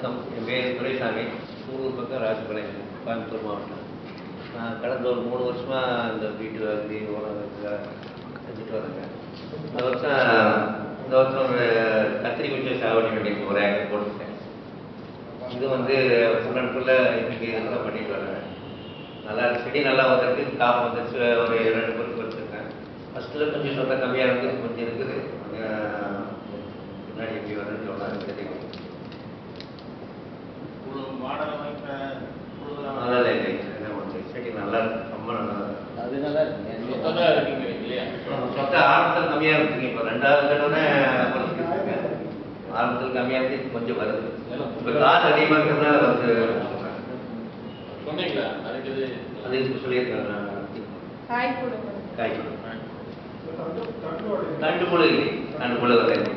வணக்கம். என் பேர் துரைசாமி. சூலூர் பக்கம் ராஜபாளையம், கோயம்புத்தூர் மாவட்டம். நான் கடந்த ஒரு 3 வருஷமாக இந்த வீட்டு வசதி உணவுக்காக செஞ்சுட்டு வரேங்க. இந்த வருஷம் ஒரு கத்திரி குச்சி சாகுபடி பண்ணி ஒரு ஏக்கர் போட்டுருக்கேன். இது வந்து ஃபுல்லாக இன்னைக்கு இதெல்லாம் பண்ணிட்டு வரேன். நல்லா செடி நல்லா வந்துருக்கு, காப்பு வந்துருச்சு. ஒரு 2 பொருட்கள் வச்சுருக்கேன். ஃபஸ்ட்டில் கொஞ்சம் சொந்த கம்மியாக இருக்குது, கொஞ்சம் இருக்குது. முன்னாடி எப்படி வருதுன்னு சொன்னால் தெரியும். செடி நல்லா இருக்கு, ரொம்ப நல்லா இருக்கு. அது நல்லா இருக்கு. சொத்த ஆரம்பத்தில் கம்மியாக இருக்குங்க. இப்போ 2வது தடவை ஆரம்பத்தில் கம்மியாக இருக்கு, கொஞ்சம் வருது. இப்போ காசு அதிகமாக இருக்கிறதுனால வந்து சொன்னீங்களா? அது இதுக்கு சொல்லியிருக்காங்க. காய் தண்டு புழு இல்லை, தண்டு புழு வரல.